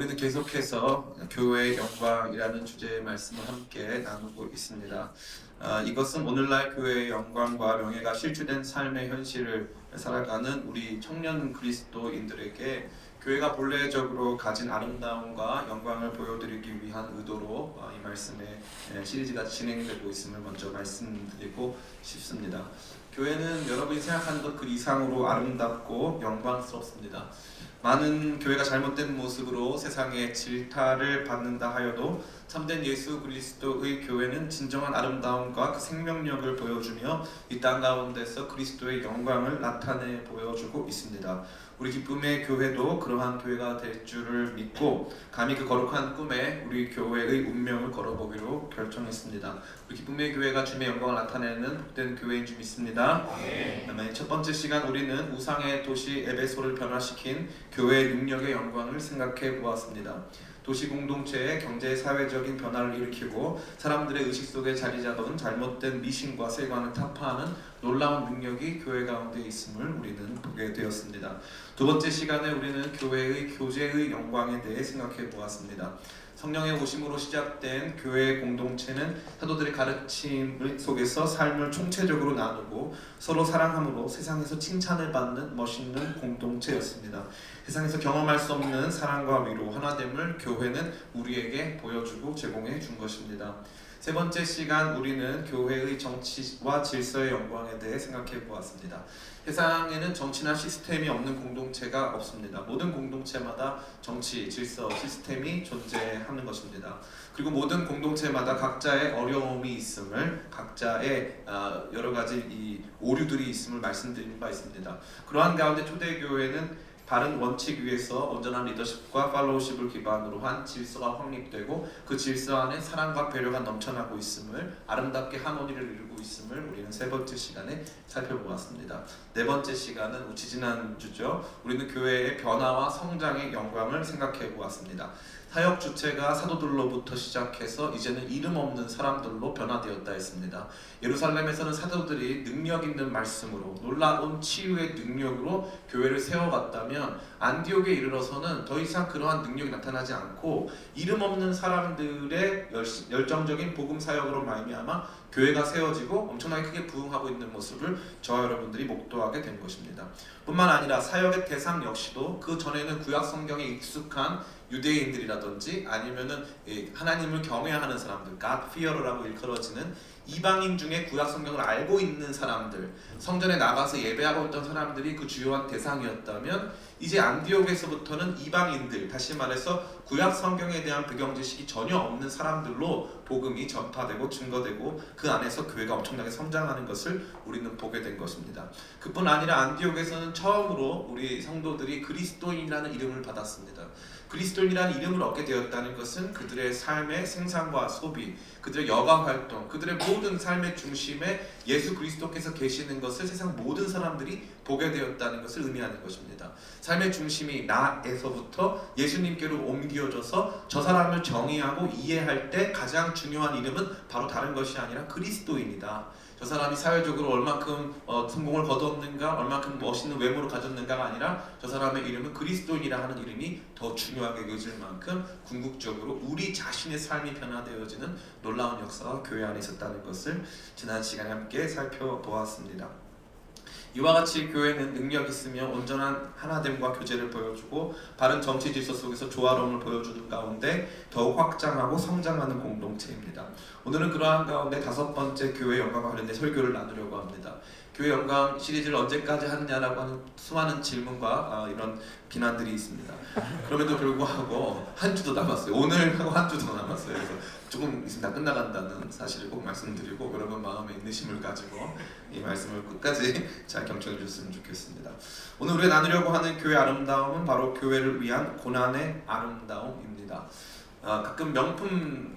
우리는 계속해서 교회의 영광이라는 주제의 말씀을 함께 나누고 있습니다. 이것은 오늘날 교회의 영광과 명예가 실추된 삶의 현실을 살아가는 우리 청년 그리스도인들에게 교회가 본래적으로 가진 아름다움과 영광을 보여드리기 위한 의도로 이 말씀의 시리즈가 진행되고 있음을 먼저 말씀드리고 싶습니다. 교회는 여러분이 생각하는 것 그 이상으로 아름답고 영광스럽습니다. 많은 교회가 잘못된 모습으로 세상에 질타를 받는다 하여도 참된 예수 그리스도의 교회는 진정한 아름다움과 그 생명력을 보여주며 이 땅 가운데서 그리스도의 영광을 나타내 보여주고 있습니다. 우리 기쁨의 교회도 그러한 교회가 될 줄을 믿고 감히 그 거룩한 꿈에 우리 교회의 운명을 걸어보기로 결정했습니다. 우리 기쁨의 교회가 주님의 영광을 나타내는 복된 교회인 줄 믿습니다. 첫 번째 시간 우리는 우상의 도시 에베소를 변화시킨 교회의 능력의 영광을 생각해 보았습니다. 도시 공동체의 경제 사회적인 변화를 일으키고 사람들의 의식 속에 자리 잡은 잘못된 미신과 세관을 타파하는 놀라운 능력이 교회 가운데 있음을 우리는 보게 되었습니다. 두 번째 시간에 우리는 교회의 교제의 영광에 대해 생각해 보았습니다. 성령의 오심으로 시작된 교회의 공동체는 사도들의 가르침 속에서 삶을 총체적으로 나누고 서로 사랑함으로 세상에서 칭찬을 받는 멋있는 공동체였습니다. 세상에서 경험할 수 없는 사랑과 위로, 하나됨을 교회는 우리에게 보여주고 제공해 준 것입니다. 세 번째 시간 우리는 교회의 정치와 질서의 영광에 대해 생각해 보았습니다. 세상에는 정치나 시스템이 없는 공동체가 없습니다. 모든 공동체마다 정치, 질서, 시스템이 존재하는 것입니다. 그리고 모든 공동체마다 각자의 어려움이 있음을, 각자의 여러 가지 이 오류들이 있음을 말씀드린 바 있습니다. 그러한 가운데 초대교회는 바른 원칙 위에서 온전한 리더십과 팔로우십을 기반으로 한 질서가 확립되고 그 질서 안에 사랑과 배려가 넘쳐나고 있음을, 아름답게 하모니를 이루고 있음을 우리는 세 번째 시간에 살펴보았습니다. 네 번째 시간은 지지난주죠. 우리는 교회의 변화와 성장의 영광을 생각해 보았습니다. 사역 주체가 사도들로부터 시작해서 이제는 이름 없는 사람들로 변화되었다 했습니다. 예루살렘에서는 사도들이 능력 있는 말씀으로 놀라운 치유의 능력으로 교회를 세워갔다면 안디옥에 이르러서는 더 이상 그러한 능력이 나타나지 않고 이름 없는 사람들의 열정적인 복음 사역으로 말미암아 교회가 세워지고 엄청나게 크게 부흥하고 있는 모습을 저와 여러분들이 목도하게 된 것입니다. 뿐만 아니라 사역의 대상 역시도 그 전에는 구약 성경에 익숙한 유대인들이라든지 아니면은 하나님을 경외하는 사람들, God fearer라고 일컬어지는 이방인 중에 구약 성경을 알고 있는 사람들, 성전에 나가서 예배하고 있던 사람들이 그 주요한 대상이었다면 이제 안디옥에서부터는 이방인들, 다시 말해서 구약 성경에 대한 배경 지식이 전혀 없는 사람들로 복음이 전파되고 증거되고 그 안에서 교회가 엄청나게 성장하는 것을 우리는 보게 된 것입니다. 그뿐 아니라 안디옥에서는 처음으로 우리 성도들이 그리스도인이라는 이름을 받았습니다. 그리스도인이라는 이름을 얻게 되었다는 것은 그들의 삶의 생산과 소비, 그들의 여가 활동, 그들의 모든 삶의 중심에 예수 그리스도께서 계시는 것을 세상 모든 사람들이 보게 되었다는 것을 의미하는 것입니다. 삶의 중심이 나에서부터 예수님께로 옮겨져서 저 사람을 정의하고 이해할 때 가장 중요한 이름은 바로 다른 것이 아니라 그리스도인이다. 저 사람이 사회적으로 얼만큼 성공을 거뒀는가, 얼만큼 멋있는 외모를 가졌는가가 아니라 저 사람의 이름은 그리스도인이라 하는 이름이 더 중요하게 여겨질 만큼 궁극적으로 우리 자신의 삶이 변화되어지는 놀라운 역사가 교회 안에 있었다는 것을 지난 시간에 함께 살펴보았습니다. 이와 같이 교회는 능력 있으며 온전한 하나됨과 교제를 보여주고 바른 정치 질서 속에서 조화로움을 보여주는 가운데 더욱 확장하고 성장하는 공동체입니다. 오늘은 그러한 가운데 다섯 번째 교회 영광과 관련된 설교를 나누려고 합니다. 교회 영광 시리즈를 언제까지 하느냐라고 하는 수많은 질문과 이런 비난들이 있습니다. 그럼에도 불구하고 한 주도 남았어요. 오늘 하고 한 주도 남았어요. 그래서 조금 있으면 다 끝나간다는 사실을 꼭 말씀드리고 여러분 마음에 인내심을 가지고 이 말씀을 끝까지 잘 경청해 주셨으면 좋겠습니다. 오늘 우리가 나누려고 하는 교회 아름다움은 바로 교회를 위한 고난의 아름다움입니다. 가끔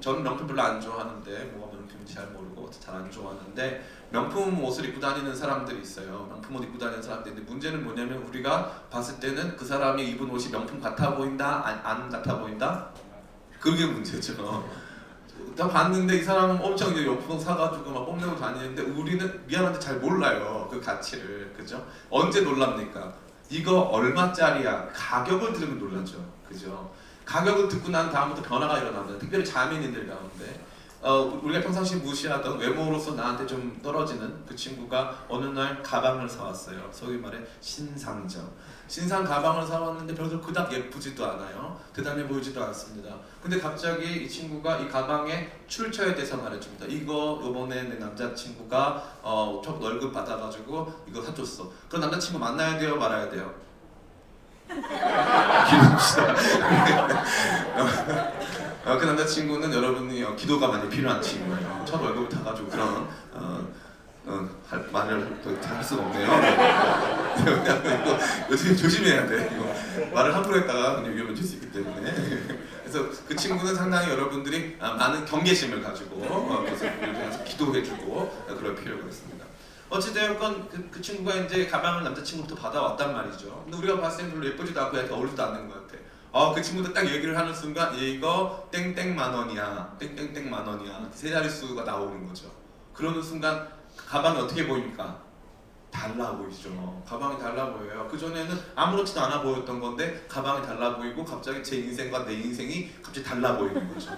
저는 명품 별로 안 좋아하는데 뭐가 명품인지 잘 모르고 잘 안 좋아하는데 명품 옷을 입고 다니는 사람들이 있어요. 명품 옷 입고 다니는 사람들인데 문제는 뭐냐면 우리가 봤을 때는 그 사람이 입은 옷이 명품 같아 보인다, 안 같아 보인다? 그게 문제죠. 나 봤는데 이 사람은 엄청 명품 사가지고 막 뽐내고 다니는데 우리는 미안한데 잘 몰라요. 그 가치를. 그죠? 언제 놀랍니까? 이거 얼마짜리야? 가격을 들으면 놀라죠. 그죠? 가격을 듣고 난 다음부터 변화가 일어납니다. 특별히 자매님들 가운데 우리가 평상시 무시하던 외모로서 나한테 좀 떨어지는 그 친구가 어느 날 가방을 사왔어요. 소위 말해 신상 가방을 사왔는데 별로 그닥 예쁘지도 않아요. 대단해 보이지도 않습니다. 근데 갑자기 이 친구가 이 가방의 출처에 대해서 말해줍니다. 이거 요번에 내 남자친구가 월급 받아가지고 이거 사줬어. 그럼 남자친구 만나야 돼요, 말아야 돼요? 기도합시다. 그 남자친구는 여러분이 기도가 많이 필요한 친구예요. 첫 월급을 타가지고 그런 말을 또 할 수가 없네요. 이거 요즘 조심해야 돼. 이거 말을 함부로 했다가 그냥 위험해질 수 있기 때문에. 그래서 그 친구는 상당히 여러분들이 많은 경계심을 가지고 그래서 위해서 기도해주고 그럴 필요가 있습니다. 어찌되었건 그 친구가 이제 가방을 남자친구부터 받아왔단 말이죠. 근데 우리가 봤을 때 별로 예쁘지도 않고 이렇게 어울리지도 않는 것 같아. 그 친구도 딱 얘기를 하는 순간 이거 땡땡 만 원이야, 땡땡땡 만 원이야, 세 자릿수가 나오는 거죠. 그러는 순간 가방이 어떻게 보입니까? 달라 보이죠. 가방이 달라 보여요. 그전에는 아무렇지도 않아 보였던 건데 가방이 달라 보이고 갑자기 제 인생과 내 인생이 갑자기 달라 보이는 거죠.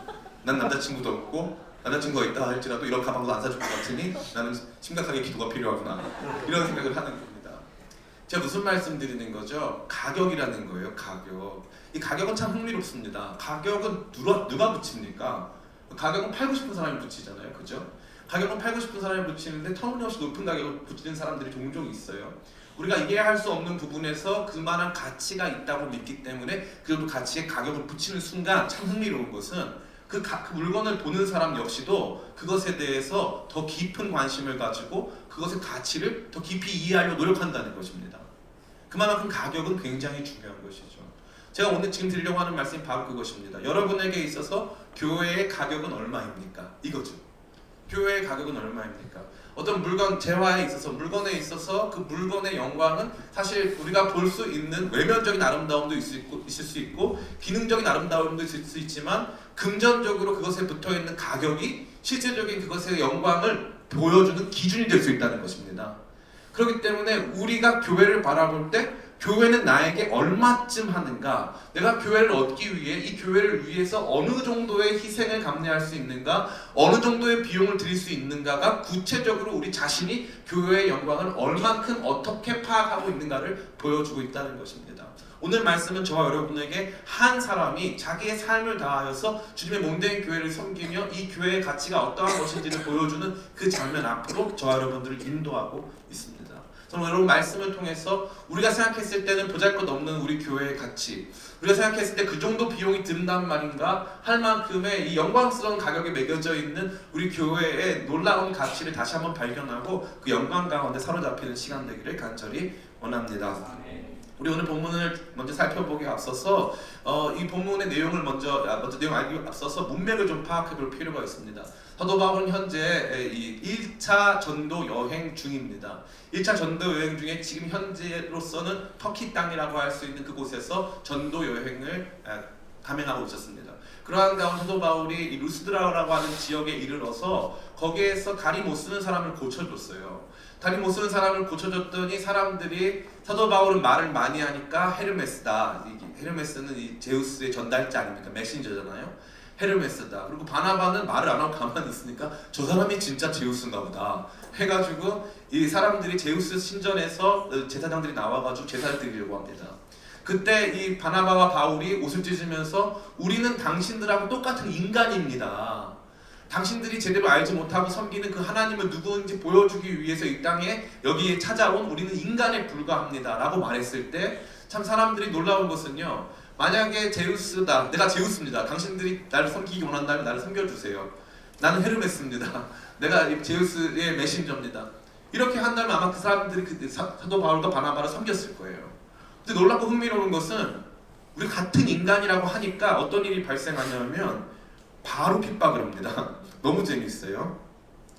난 남자친구도 없고 남자친구가 있다 할지라도 이런 가방도 안 사줄 것 같으니 나는 심각하게 기도가 필요하구나, 이런 생각을 하는 겁니다. 제가 무슨 말씀 드리는 거죠? 가격이라는 거예요. 이 가격은 참 흥미롭습니다. 가격은 누가 붙입니까? 가격은 팔고 싶은 사람이 붙이잖아요. 그죠? 가격은 팔고 싶은 사람이 붙이는데 터무니없이 높은 가격을 붙이는 사람들이 종종 있어요. 우리가 이해할 수 없는 부분에서 그만한 가치가 있다고 믿기 때문에 그 가치에 가격을 붙이는 순간 참 흥미로운 것은 그 물건을 보는 사람 역시도 그것에 대해서 더 깊은 관심을 가지고 그것의 가치를 더 깊이 이해하려고 노력한다는 것입니다. 그만큼 가격은 굉장히 중요한 것이죠. 제가 오늘 지금 드리려고 하는 말씀이 바로 그것입니다. 여러분에게 있어서 교회의 가격은 얼마입니까? 이거죠. 교회의 가격은 얼마입니까? 어떤 물건, 재화에 있어서, 물건에 있어서 그 물건의 영광은 사실 우리가 볼 수 있는 외면적인 아름다움도 있을 수 있고 기능적인 아름다움도 있을 수 있지만 금전적으로 그것에 붙어있는 가격이 실제적인 그것의 영광을 보여주는 기준이 될 수 있다는 것입니다. 그렇기 때문에 우리가 교회를 바라볼 때 교회는 나에게 얼마쯤 하는가, 내가 교회를 얻기 위해 이 교회를 위해서 어느 정도의 희생을 감내할 수 있는가, 어느 정도의 비용을 들일 수 있는가가 구체적으로 우리 자신이 교회의 영광을 얼만큼 어떻게 파악하고 있는가를 보여주고 있다는 것입니다. 오늘 말씀은 저와 여러분에게 한 사람이 자기의 삶을 다하여서 주님의 몸된 교회를 섬기며 이 교회의 가치가 어떠한 것인지를 보여주는 그 장면 앞으로 저와 여러분들을 인도하고 있습니다. 저는 여러분 말씀을 통해서 우리가 생각했을 때는 보잘것없는 우리 교회의 가치, 우리가 생각했을 때 그 정도 비용이 든단 말인가 할 만큼의 이 영광스러운 가격에 매겨져 있는 우리 교회의 놀라운 가치를 다시 한번 발견하고 그 영광 가운데 사로잡히는 시간 되기를 간절히 원합니다. 우리 오늘 본문을 먼저 살펴보기에 앞서서 이 본문의 내용을 먼저 내용 알기 앞서서 문맥을 좀 파악해 볼 필요가 있습니다. 사도 바울은 현재 이 1차 전도 여행 중입니다. 1차 전도 여행 중에 지금 현재로서는 터키 땅이라고 할 수 있는 그곳에서 전도 여행을 감행하고 있었습니다. 그러한 가운데 사도 바울이 이 루스드라라고 하는 지역에 이르러서 거기에서 다리 못 쓰는 사람을 고쳐줬어요. 다리 못 쓰는 사람을 고쳐줬더니 사람들이 사도 바울은 말을 많이 하니까 헤르메스다. 헤르메스는 이 제우스의 전달자 아닙니까? 메신저잖아요. 헤르메스다. 그리고 바나바는 말을 안 하고 가만히 있으니까 저 사람이 진짜 제우스인가 보다 해가지고 이 사람들이 제우스 신전에서 제사장들이 나와가지고 제사를 드리려고 합니다. 그때 이 바나바와 바울이 옷을 찢으면서 우리는 당신들하고 똑같은 인간입니다. 당신들이 제대로 알지 못하고 섬기는 그 하나님은 누구인지 보여주기 위해서 이 땅에 여기에 찾아온 우리는 인간에 불과합니다 라고 말했을 때 참 사람들이 놀라운 것은요, 만약에 제우스다, 내가 제우스입니다, 당신들이 나를 섬기기 원한다면 나를 섬겨주세요, 나는 헤르메스입니다, 내가 제우스의 메신저입니다, 이렇게 한다면 아마 그 사람들이 사도 바울과 바나바를 섬겼을 거예요. 근데 놀랍고 흥미로운 것은 우리 같은 인간이라고 하니까 어떤 일이 발생하냐면 바로 핍박을 합니다. 너무 재밌어요.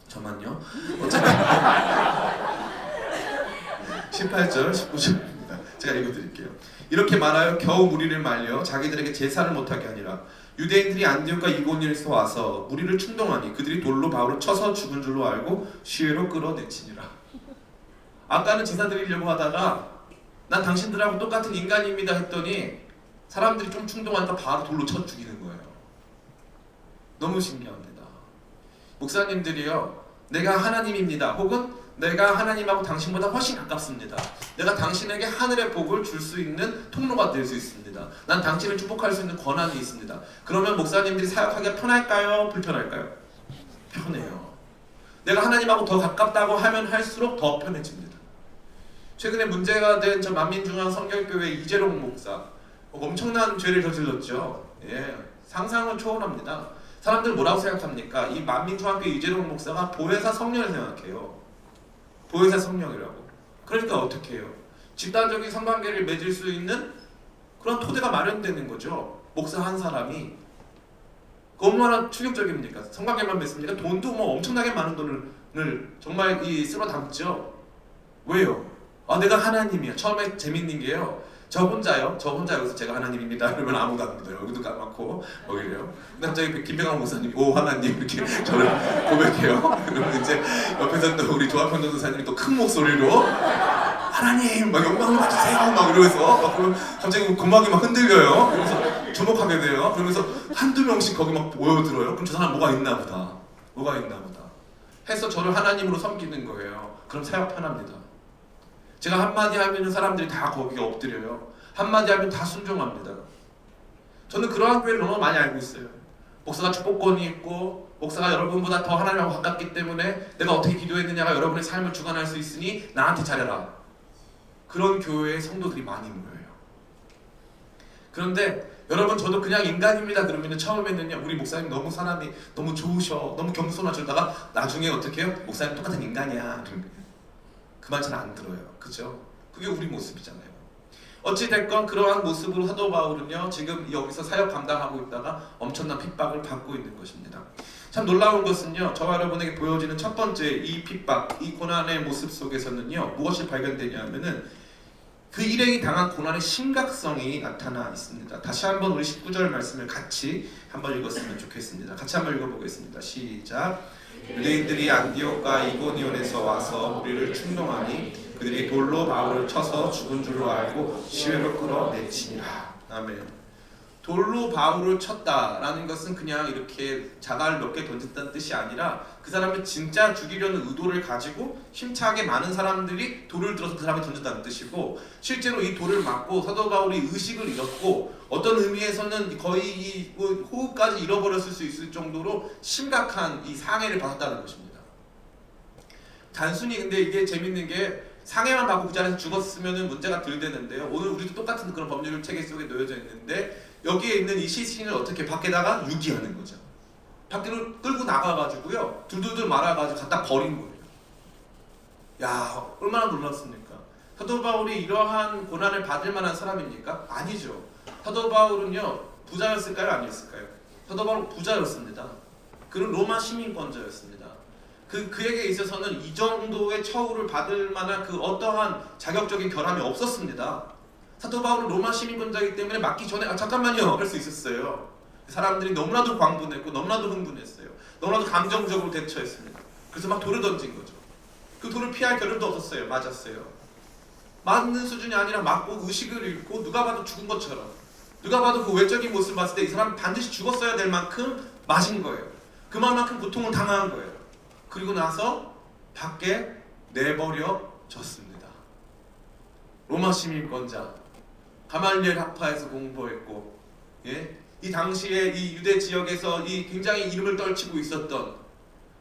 저만요. 18절, 19절입니다. 제가 읽어드릴게요. 이렇게 말하여 겨우 무리를 말려 자기들에게 제사를 못하게 하니라. 유대인들이 안디옥과 이고니에서 와서 무리를 충동하니 그들이 돌로 바울을 쳐서 죽은 줄로 알고 시외로 끌어내치니라. 아까는 제사 드리려고 하다가 난 당신들하고 똑같은 인간입니다 했더니 사람들이 좀 충동하니까 바로 돌로 쳐 죽이는 거예요. 너무 신기합니다. 목사님들이요, 내가 하나님입니다, 혹은 내가 하나님하고 당신보다 훨씬 가깝습니다, 내가 당신에게 하늘의 복을 줄 수 있는 통로가 될 수 있습니다, 난 당신을 축복할 수 있는 권한이 있습니다. 그러면 목사님들이 사역하기가 편할까요? 불편할까요? 편해요. 내가 하나님하고 더 가깝다고 하면 할수록 더 편해집니다. 최근에 문제가 된 저 만민중앙성결교회 이재롱 목사, 엄청난 죄를 저질렀죠. 예, 상상을 초월합니다. 사람들 뭐라고 생각합니까? 이 만민중앙교회 이재롱 목사가 보혜사 성령을 생각해요. 보혜사 성령이라고. 그러니까 어떻게 해요? 집단적인 성관계를 맺을 수 있는 그런 토대가 마련되는 거죠. 목사 한 사람이. 얼마나 충격적입니까? 성관계만 맺습니까? 돈도 뭐 엄청나게 많은 돈을 정말 쓸어 담죠. 왜요? 내가 하나님이야. 처음에 재밌는 게요, 저 혼자 여기서 제가 하나님입니다 그러면 아무도 안 믿어요. 여기도 까맣고 거기래요. 근데 갑자기 김병환 목사님, 오 하나님, 이렇게 저를 고백해요. 그러면 이제 옆에서 또 우리 조합현 전도사님이 또 큰 목소리로 하나님 막 영광을 받으세요 막 이러면서 그러면 갑자기 고막이 막 흔들려요. 그래서 주목하게 돼요. 그러면서 한두 명씩 거기 막 모여들어요. 그럼 저 사람 뭐가 있나 보다 해서 저를 하나님으로 섬기는 거예요. 그럼 사역 편합니다. 제가 한마디 하면 사람들이 다 거기에 엎드려요. 한마디 하면 다 순종합니다. 저는 그러한 교회를 너무 많이 알고 있어요. 목사가 축복권이 있고 목사가 여러분보다 더 하나님하고 가깝기 때문에 내가 어떻게 기도했느냐가 여러분의 삶을 주관할 수 있으니 나한테 잘해라. 그런 교회에 성도들이 많이 모여요. 그런데 여러분, 저도 그냥 인간입니다 그러면 처음에는요, 우리 목사님 너무 사람이 너무 좋으셔, 너무 겸손하시다가 나중에 어떻게 해요? 목사님 똑같은 인간이야. 그 말 잘 안 들어요. 그죠? 그게 우리 모습이잖아요. 어찌됐건 그러한 모습으로 사도 바울은요, 지금 여기서 사역 감당하고 있다가 엄청난 핍박을 받고 있는 것입니다. 참 놀라운 것은요, 저와 여러분에게 보여지는 첫 번째 이 핍박, 이 고난의 모습 속에서는요, 무엇이 발견되냐면은 그 일행이 당한 고난의 심각성이 나타나 있습니다. 다시 한번 우리 19절 말씀을 같이 한번 읽었으면 좋겠습니다. 같이 한번 읽어보겠습니다. 시작. 유대인들이 안디옥과 이고니온에서 와서 우리를 충동하니 그들이 돌로 바울을 쳐서 죽은 줄로 알고 시외로 끌어내치니라. 아멘. 돌로 바울을 쳤다라는 것은 그냥 이렇게 자갈 몇 개 던졌다는 뜻이 아니라 그 사람을 진짜 죽이려는 의도를 가지고 힘차게 많은 사람들이 돌을 들어서 그 사람을 던졌다는 뜻이고, 실제로 이 돌을 맞고 사도 바울이 의식을 잃었고 어떤 의미에서는 거의 이 호흡까지 잃어버렸을 수 있을 정도로 심각한 이 상해를 받았다는 것입니다. 단순히 근데 이게 재밌는 게 상해만 받고 그 자리에서 죽었으면 문제가 덜 되는데요, 오늘 우리도 똑같은 그런 법률 체계 속에 놓여져 있는데 여기에 있는 이 시신을 어떻게 밖에다가 유기하는 거죠. 밖으로 끌고 나가가지고요, 둘둘둘 말아가지고 갖다 버린 거예요. 야, 얼마나 놀랐습니까? 사도 바울이 이러한 고난을 받을 만한 사람입니까? 아니죠. 사도 바울은요, 부자였을까요? 아니었을까요? 사도 바울은 부자였습니다. 그는 로마 시민권자였습니다. 그에게 있어서는 이 정도의 처우를 받을 만한 그 어떠한 자격적인 결함이 없었습니다. 사도 바울은 로마 시민권자이기 때문에 맞기 전에 잠깐만요 할 수 있었어요. 사람들이 너무나도 광분했고 너무나도 흥분했어요. 너무나도 감정적으로 대처했습니다. 그래서 막 돌을 던진 거죠. 그 돌을 피할 겨를도 없었어요. 맞았어요. 맞는 수준이 아니라 맞고 의식을 잃고 누가 봐도 죽은 것처럼, 누가 봐도 그 외적인 모습을 봤을 때 이 사람은 반드시 죽었어야 될 만큼 맞은 거예요. 그만큼 고통을 당한 거예요. 그리고 나서 밖에 내버려졌습니다. 로마 시민권자, 가말리엘 학파에서 공부했고, 이 당시에 이 유대 지역에서 이 굉장히 이름을 떨치고 있었던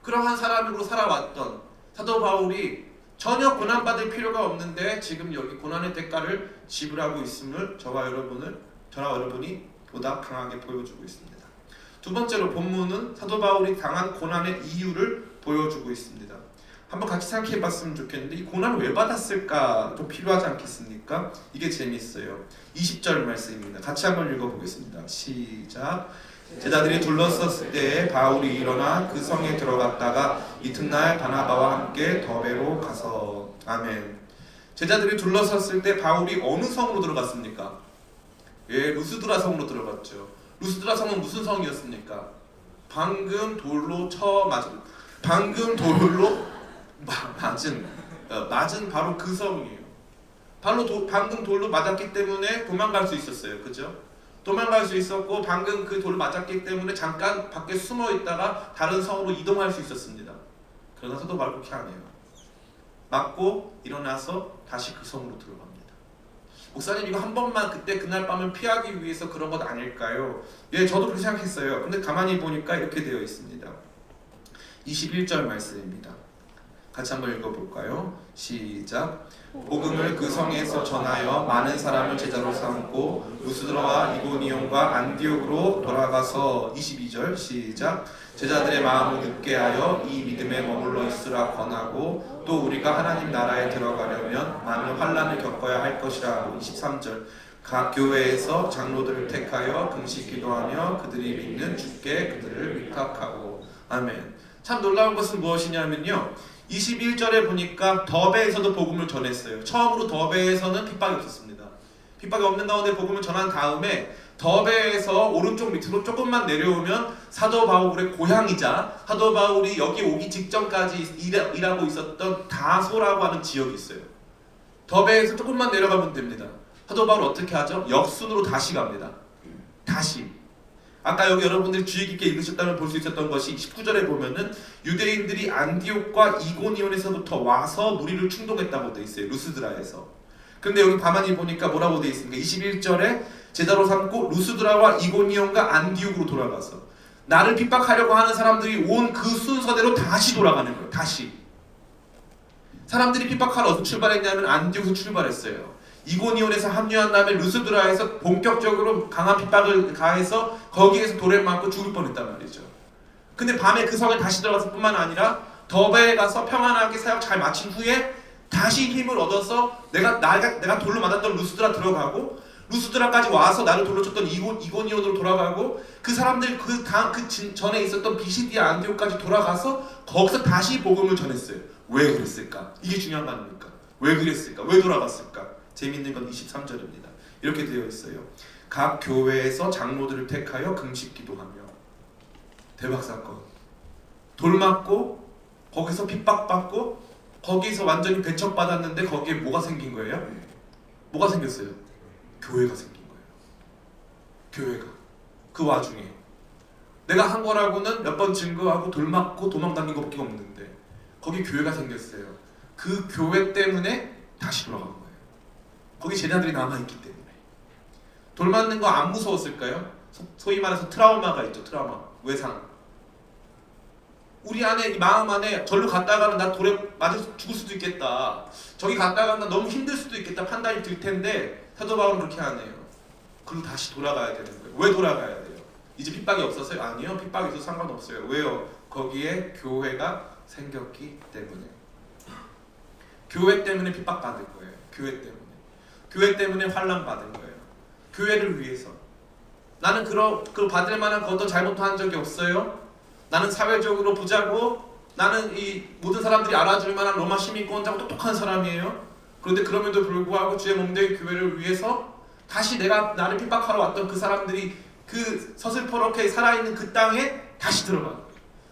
그러한 사람으로 살아왔던 사도 바울이 전혀 고난받을 필요가 없는데 지금 여기 고난의 대가를 지불하고 있음을 저와 여러분이 보다 강하게 보여주고 있습니다. 두 번째로 본문은 사도 바울이 당한 고난의 이유를 보여주고 있습니다. 한번 같이 생각해 봤으면 좋겠는데, 이 고난을 왜 받았을까 좀 필요하지 않겠습니까? 이게 재밌어요. 20절 말씀입니다. 같이 한번 읽어보겠습니다. 시작. 제자들이 둘러섰을 때 바울이 일어나 그 성에 들어갔다가 이튿날 바나바와 함께 더베로 가서. 아멘. 제자들이 둘러섰을 때 바울이 어느 성으로 들어갔습니까? 루스드라 성으로 들어갔죠. 루스드라 성은 무슨 성이었습니까? 방금 돌로 맞은 바로 그 성이에요. 방금 돌로 맞았기 때문에 도망갈 수 있었어요. 그죠? 도망갈 수 있었고 방금 그 돌을 맞았기 때문에 잠깐 밖에 숨어 있다가 다른 성으로 이동할 수 있었습니다. 그러나 사도 바울 그렇게 안 해요. 맞고 일어나서 다시 그 성으로 들어갑니다. 목사님 이거 한 번만 그날 밤을 피하기 위해서 그런 것 아닐까요? 예, 저도 그렇게 생각했어요. 근데 가만히 보니까 이렇게 되어 있습니다. 21절 말씀입니다. 같이 한번 읽어볼까요? 시작. 복음을 그 성에서 전하여 많은 사람을 제자로 삼고 루스드라와 이고니온과 안디옥으로 돌아가서 22절 시작. 제자들의 마음을 굳게 하여 이 믿음에 머물러 있으라 권하고 또 우리가 하나님 나라에 들어가려면 많은 환난을 겪어야 할 것이라고 23절. 각 교회에서 장로들을 택하여 금식 기도하며 그들이 믿는 주께 그들을 위탁하고. 아멘. 참 놀라운 것은 무엇이냐면요, 21절에 보니까 더베에서도 복음을 전했어요. 처음으로 더베에서는 핍박이 없었습니다. 핍박이 없는 가운데 복음을 전한 다음에 더베에서 오른쪽 밑으로 조금만 내려오면 사도 바울의 고향이자 사도 바울이 여기 오기 직전까지 일하고 있었던 다소라고 하는 지역이 있어요. 더베에서 조금만 내려가면 됩니다. 사도 바울 어떻게 하죠? 역순으로 다시 갑니다. 다시. 아까 여기 여러분들이 주의 깊게 읽으셨다면 볼 수 있었던 것이 19절에 보면은 유대인들이 안디옥과 이고니온에서부터 와서 무리를 충동했다고 돼 있어요. 루스드라에서. 근데 여기 가만히 보니까 뭐라고 돼 있습니까? 21절에 제자로 삼고 루스드라와 이고니온과 안디옥으로 돌아가서 나를 핍박하려고 하는 사람들이 온 그 순서대로 다시 돌아가는 거예요. 다시. 사람들이 핍박하러 어디서 출발했냐면 안디옥에서 출발했어요. 이고니온에서 합류한 다음에 루스드라에서 본격적으로 강한 핍박을 가해서 거기에서 돌을 맞고 죽을 뻔했단 말이죠. 근데 밤에 그 성에 다시 들어갔을 뿐만 아니라 더베에 가서 평안하게 사역 잘 마친 후에 다시 힘을 얻어서 내가 돌로 맞았던 루스드라 들어가고 루스드라까지 와서 나를 돌로 쳤던 이고니온으로 돌아가고 그 사람들 그 전에 있었던 비시디아 안디옥까지 돌아가서 거기서 다시 복음을 전했어요. 왜 그랬을까? 이게 중요한 거 아닙니까? 왜 그랬을까? 왜 돌아갔을까? 재미있는 건 23절입니다. 이렇게 되어 있어요. 각 교회에서 장로들을 택하여 금식 기도하며. 대박 사건. 돌 맞고 거기서 핍박받고 거기서 완전히 배척받았는데 거기에 뭐가 생긴 거예요? 뭐가 생겼어요? 교회가 생긴 거예요. 교회가. 그 와중에 내가 한 거라고는 몇 번 증거하고 돌 맞고 도망다닌 것밖에 없는데 거기 교회가 생겼어요. 그 교회 때문에 다시 돌아간 거예요. 거기 제자들이 남아있기 때문에. 돌 맞는 거 안 무서웠을까요? 소위 말해서 트라우마가 있죠. 트라우마. 외상. 우리 안에, 마음 안에 절로 갔다가는 나 돌에 맞아서 죽을 수도 있겠다. 저기 갔다가는 나 너무 힘들 수도 있겠다 판단이 들 텐데 사도 바울은 그렇게 안 해요. 그리고 다시 돌아가야 되는 거예요. 왜 돌아가야 돼요? 이제 핍박이 없었어요? 아니요. 핍박이 있어서 상관없어요. 왜요? 거기에 교회가 생겼기 때문에. 교회 때문에 핍박받을 거예요. 교회 때문에. 교회 때문에 환난 받은 거예요. 교회를 위해서. 나는 그 받을 만한 것도 잘못도 한 적이 없어요. 나는 사회적으로 부자고 나는 이 모든 사람들이 알아줄 만한 로마 시민권자고 똑똑한 사람이에요. 그런데 그럼에도 불구하고 주의 몸된 교회를 위해서 다시 나를 핍박하러 왔던 그 사람들이 그 서슬퍼렇게 살아있는 그 땅에 다시 들어가는 거예요.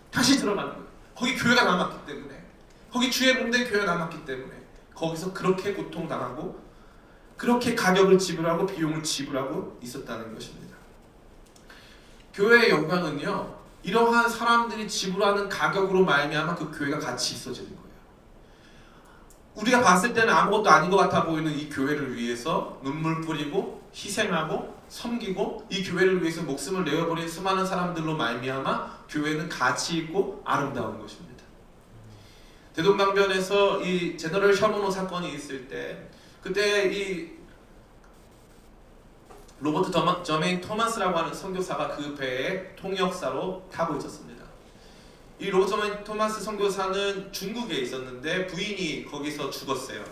다시 들어가는 거예요. 거기 교회가 남았기 때문에. 거기 주의 몸된 교회가 남았기 때문에. 거기서 그렇게 고통당하고 그렇게 가격을 지불하고 비용을 지불하고 있었다는 것입니다. 교회의 영광은요, 이러한 사람들이 지불하는 가격으로 말미암아 그 교회가 같이 있어지는 거예요. 우리가 봤을 때는 아무것도 아닌 것 같아 보이는 이 교회를 위해서 눈물 뿌리고 희생하고 섬기고 이 교회를 위해서 목숨을 내어버린 수많은 사람들로 말미암아 교회는 가치 있고 아름다운 것입니다. 대동강변에서 이 제너럴 셔먼호 사건이 있을 때 그때 이 로버트 저메인 토마스라고 하는 선교사가 그 배에 통역사로 타고 있었습니다. 이 로버트 저메인 토마스 선교사는 중국에 있었는데 부인이 거기서 죽었어요.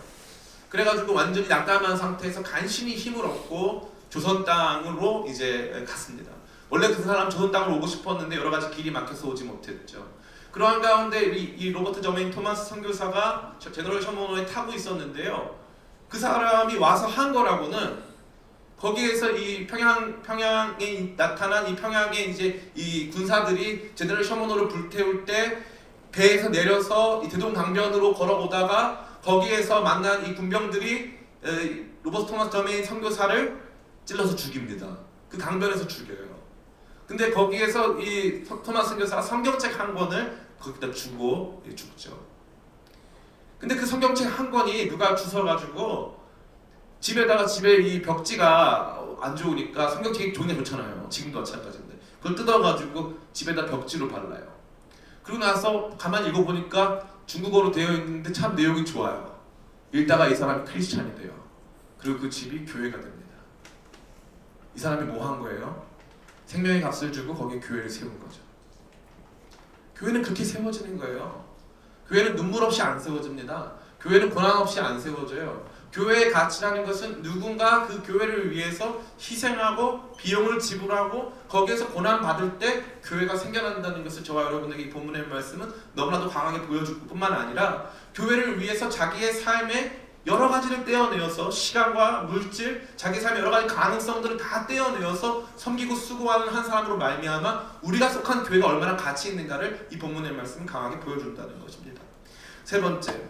그래가지고 완전히 낙담한 상태에서 간신히 힘을 얻고 조선 땅으로 이제 갔습니다. 원래 그 사람 조선 땅으로 오고 싶었는데 여러 가지 길이 막혀서 오지 못했죠. 그러한 가운데 이 로버트 저메인 토마스 선교사가 제너럴 셔먼호에 타고 있었는데요. 그 사람이 와서 한 거라고는 거기에서 이 평양에 나타난 이 평양에 이제 이 군사들이 제너럴 셔먼호를 불태울 때 배에서 내려서 이 대동강변으로 걸어오다가 거기에서 만난 이 군병들이 로버트 토마스 저메인 선교사를 찔러서 죽입니다. 그 강변에서 죽여요. 근데 거기에서 이 토마스 선교사가 성경책 한 권을 거기다 주고 죽죠. 근데 그 성경책 한 권이 누가 주워가지고 집에 이 벽지가 안 좋으니까 성경책이 종이가 좋잖아요. 지금도 마찬가지인데 그걸 뜯어가지고 집에다 벽지로 발라요. 그러고 나서 가만히 읽어보니까 중국어로 되어 있는데 참 내용이 좋아요. 읽다가 이 사람이 크리스찬이 돼요. 그리고 그 집이 교회가 됩니다. 이 사람이 뭐 한 거예요? 생명의 값을 주고 거기에 교회를 세운 거죠. 교회는 그렇게 세워지는 거예요. 교회는 눈물 없이 안 세워집니다. 교회는 고난 없이 안 세워져요. 교회의 가치라는 것은 누군가 그 교회를 위해서 희생하고 비용을 지불하고 거기에서 고난 받을 때 교회가 생겨난다는 것을 저와 여러분에게 이 본문의 말씀은 너무나도 강하게 보여줄 뿐만 아니라 교회를 위해서 자기의 삶에 여러 가지를 떼어내어서 시간과 물질, 자기 삶의 여러 가지 가능성들을 다 떼어내어서 섬기고 수고하는 한 사람으로 말미암아 우리가 속한 교회가 얼마나 가치 있는가를 이 본문의 말씀은 강하게 보여준다는 것입니다. 세 번째,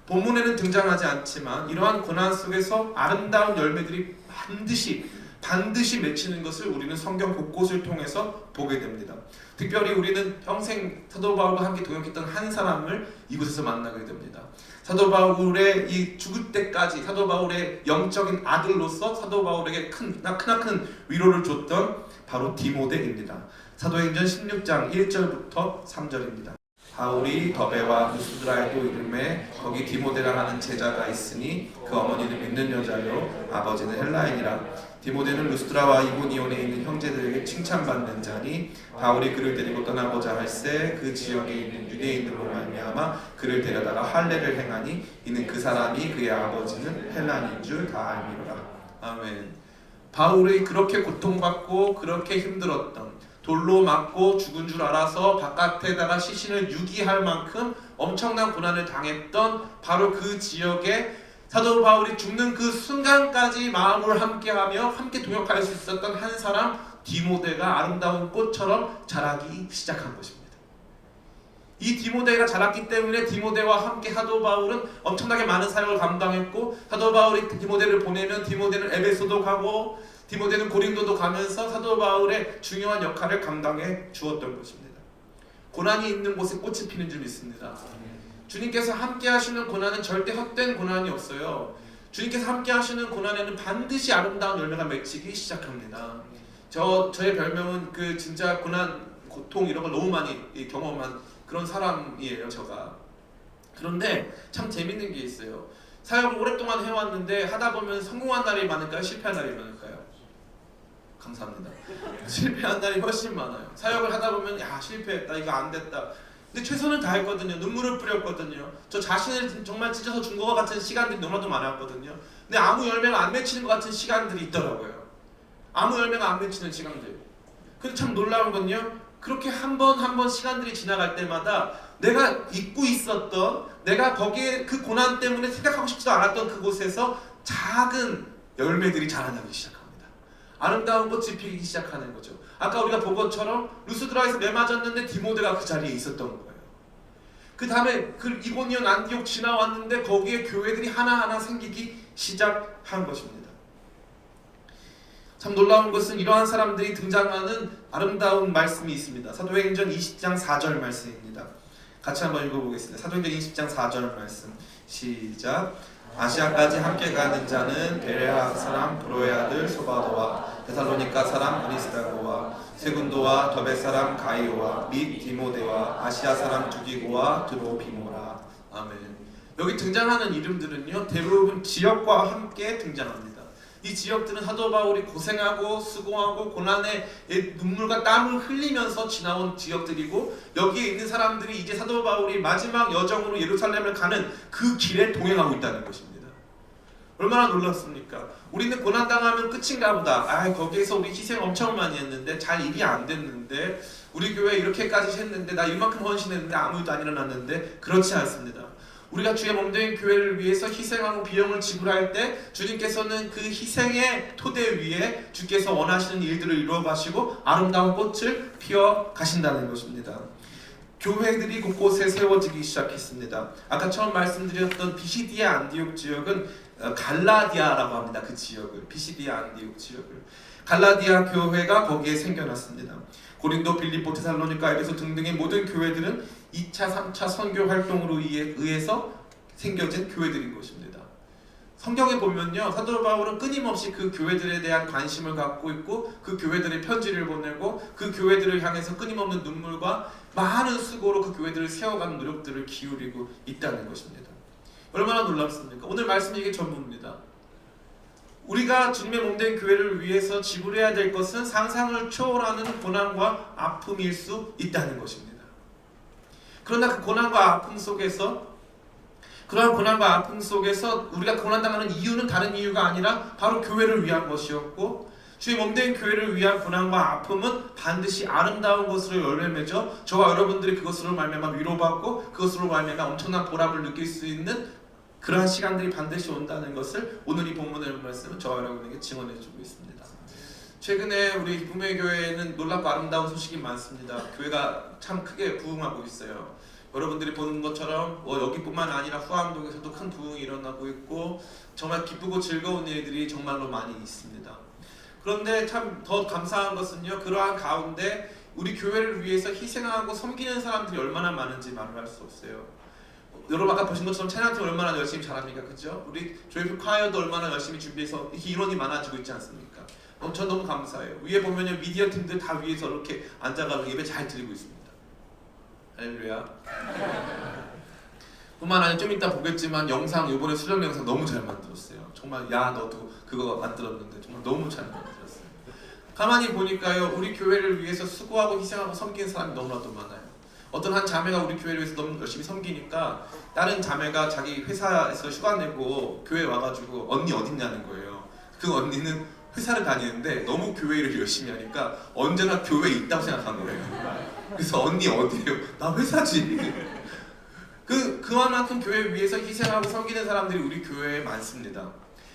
본문에는 등장하지 않지만 이러한 고난 속에서 아름다운 열매들이 반드시 맺히는 것을 우리는 성경 곳곳을 통해서 보게 됩니다. 특별히 우리는 평생 사도 바울과 함께 동역했던 한 사람을 이곳에서 만나게 됩니다. 사도 바울의 이 죽을 때까지 사도 바울의 영적인 아들로서 사도 바울에게 크나큰 위로를 줬던 바로 디모데입니다. 사도행전 16장 1절부터 3절입니다. 바울이 더베와 루스드라에도 이름에 거기 디모데라 하는 제자가 있으니 그 어머니는 믿는 여자요 아버지는 헬라인이라. 디모데는 루스드라와 이고니온에 있는 형제들에게 칭찬받는 자니 바울이 그를 데리고 떠나고자 할새 그 지역에 있는 유대인들로 말미암아 그를 데려다가 할례를 행하니 이는 그 사람이 그의 아버지는 헬라인인 줄 다 알미로라. 아멘. 바울이 그렇게 고통받고 그렇게 힘들었던, 돌로 맞고 죽은 줄 알아서 바깥에다가 시신을 유기할 만큼 엄청난 고난을 당했던 바로 그 지역에 사도 바울이 죽는 그 순간까지 마음을 함께하며 함께 동역할 수 있었던 한 사람 디모데가 아름다운 꽃처럼 자라기 시작한 것입니다. 이 디모데가 자랐기 때문에 디모데와 함께 사도 바울은 엄청나게 많은 사역을 감당했고, 사도 바울이 디모데를 보내면 디모데는 에베소도 가고 디모데는 고린도도 가면서 사도 바울의 중요한 역할을 감당해 주었던 것입니다. 고난이 있는 곳에 꽃이 피는 줄 믿습니다. 주님께서 함께 하시는 고난은 절대 헛된 고난이 없어요. 주님께서 함께 하시는 고난에는 반드시 아름다운 열매가 맺히기 시작합니다. 저의 별명은 그 진짜 고난, 고통 이런 걸 너무 많이 경험한 그런 사람이에요, 제가. 그런데 참 재밌는 게 있어요. 사역을 오랫동안 해왔는데 하다 보면 성공한 날이 많을까요? 실패한 날이 많을까요? 감사합니다. 실패한 날이 훨씬 많아요. 사역을 하다 보면 야 실패했다, 이거 안 됐다. 근데 최선을 다했거든요. 눈물을 뿌렸거든요. 저 자신을 정말 찢어서 준 것 같은 시간들이 너무나도 많았거든요. 근데 아무 열매가 안 맺히는 것 같은 시간들이 있더라고요. 아무 열매가 안 맺히는 시간들. 근데 참 놀라운 건요, 그렇게 한 번 시간들이 지나갈 때마다 내가 잊고 있었던, 내가 거기에 그 고난 때문에 생각하고 싶지도 않았던 그곳에서 작은 열매들이 자라나기 시작합니다. 아름다운 꽃이 피기 시작하는 거죠. 아까 우리가 본 것처럼 루스드라에서 매맞았는데 디모데가 그 자리에 있었던 거예요. 그 다음에 그 이고니온 안디옥 지나왔는데 거기에 교회들이 하나하나 생기기 시작한 것입니다. 참 놀라운 것은 이러한 사람들이 등장하는 아름다운 말씀이 있습니다. 사도행전 20장 4절 말씀입니다. 같이 한번 읽어보겠습니다. 사도행전 20장 4절 말씀 시작. 아시아까지 함께 가는 자는 베레아 사람 브로의 아들 소바도와 데살로니가 사람 아리스다고와 세군도와 더베 사람 가이오와 및 디모데와 아시아 사람 두기고와 드로비모라. 아멘. 여기 등장하는 이름들은요, 대부분 지역과 함께 등장합니다. 이 지역들은 사도 바울이 고생하고 수고하고 고난의 눈물과 땀을 흘리면서 지나온 지역들이고, 여기에 있는 사람들이 이제 사도 바울이 마지막 여정으로 예루살렘을 가는 그 길에 동행하고 있다는 것입니다. 얼마나 놀랐습니까? 우리는 고난당하면 끝인가 보다. 거기에서 우리 희생 엄청 많이 했는데 잘 일이 안 됐는데, 우리 교회 이렇게까지 했는데 나 이만큼 헌신했는데 아무 일도 안 일어났는데, 그렇지 않습니다. 우리가 주의 몸된 교회를 위해서 희생하고 비용을 지불할 때 주님께서는 그 희생의 토대 위에 주께서 원하시는 일들을 이루어 가시고 아름다운 꽃을 피워 가신다는 것입니다. 교회들이 곳곳에 세워지기 시작했습니다. 아까 처음 말씀드렸던 비시디아 안디옥 지역은 갈라디아라고 합니다. 그 지역을, 피시디아 안디옥 지역을. 갈라디아 교회가 거기에 생겨났습니다. 고린도, 빌립보, 데살로니가, 에베소 등등의 모든 교회들은 2차, 3차 선교 활동으로 의해서 생겨진 교회들인 것입니다. 성경에 보면요, 사도 바울은 끊임없이 그 교회들에 대한 관심을 갖고 있고 그 교회들의 편지를 보내고 그 교회들을 향해서 끊임없는 눈물과 많은 수고로 그 교회들을 세워가는 노력들을 기울이고 있다는 것입니다. 얼마나 놀랍습니까? 오늘 말씀이 이게 전부입니다. 우리가 주님의 몸된 교회를 위해서 지불해야 될 것은 상상을 초월하는 고난과 아픔일 수 있다는 것입니다. 그러나 그 고난과 아픔 속에서, 그러한 고난과 아픔 속에서 우리가 고난당하는 이유는 다른 이유가 아니라 바로 교회를 위한 것이었고, 주의 몸된 교회를 위한 고난과 아픔은 반드시 아름다운 것으로 열매맺어 저와 여러분들이 그것으로 말미암아 위로받고 그것으로 말미암아 엄청난 보람을 느낄 수 있는 그러한 시간들이 반드시 온다는 것을 오늘 이 본문의 말씀은 저와 여러분에게 증언해주고 있습니다. 최근에 우리 부흥회 교회에는 놀랍고 아름다운 소식이 많습니다. 교회가 참 크게 부흥하고 있어요. 여러분들이 보는 것처럼 여기뿐만 아니라 후암동에서도 큰 부흥이 일어나고 있고 정말 기쁘고 즐거운 일들이 정말로 많이 있습니다. 그런데 참 더 감사한 것은요, 그러한 가운데 우리 교회를 위해서 희생하고 섬기는 사람들이 얼마나 많은지 말을 할 수 없어요. 여러분 아까 보신 것처럼 찬양팀 얼마나 열심히 잘합니까? 그죠? 우리 조이풀 콰이어도 얼마나 열심히 준비해서 이렇게 인원이 많아지고 있지 않습니까? 전 너무 감사해요. 위에 보면요, 미디어 팀들 다 위에서 이렇게 앉아가지고 예배 잘 드리고 있습니다. 할렐루야. 뿐만 아니라 좀 이따 보겠지만 영상, 이번에 수련 영상 너무 잘 만들었어요. 정말 야 너도 그거 만들었는데 정말 너무 잘 만들었어요. 가만히 보니까요, 우리 교회를 위해서 수고하고 희생하고 섬기는 사람이 너무나도 많아요. 어떤 한 자매가 우리 교회를 위해서 너무 열심히 섬기니까 다른 자매가 자기 회사에서 휴가 내고 교회에 와가지고 언니 어딨냐는 거예요. 그 언니는 회사를 다니는데 너무 교회 일을 열심히 하니까 언제나 교회에 있다고 생각한 거예요. 그래서 언니 어디에요? 나 회사지. 그만큼 교회 위해서 희생하고 섬기는 사람들이 우리 교회에 많습니다.